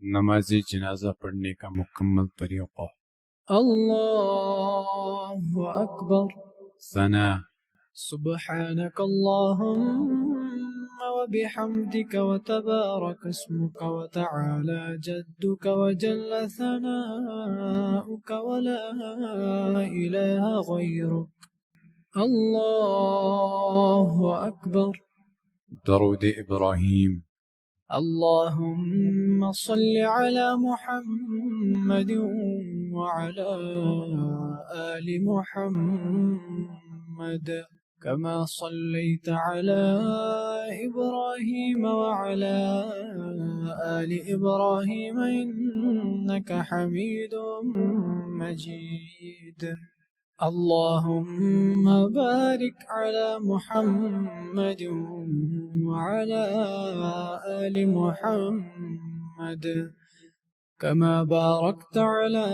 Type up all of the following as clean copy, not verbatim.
نماز جنازہ پڑھنے کا مکمل طریقہ۔ اللہ اکبر، ثنا، سبحانك اللهم وبحمدك وتبارك اسمك وتعالى جدك وجل ثناؤك ولا إله غيرك. الله أكبر. درود ابراہیم۔ اللهم صل على محمد وعلى آل محمد كما صليت على إبراهيم وعلى آل إبراهيم إنك حميد مجيد. اللهم بارك على محمد وعلى آل محمد كما باركت على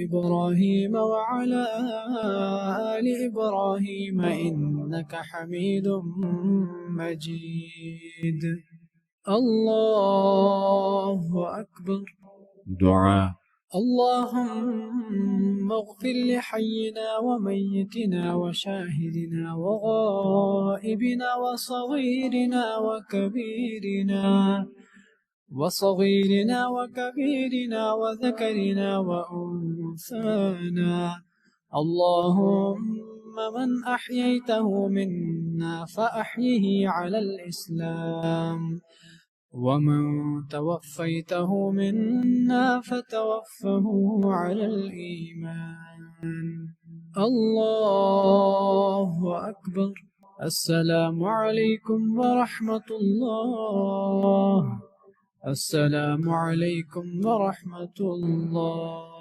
إبراهيم وعلى آل إبراهيم إنك حميد مجيد. الله أكبر. دعا۔ اللهم اغفر لحينا وميتنا وشاهدنا وغائبنا وصغيرنا وكبيرنا وذكرنا وأنثانا. اللهم من أحييته منا فأحيه على الإسلام، ومن توفيته منا فتوفه على الإيمان. الله أكبر. السلام عليكم ورحمة الله. السلام عليكم ورحمة الله.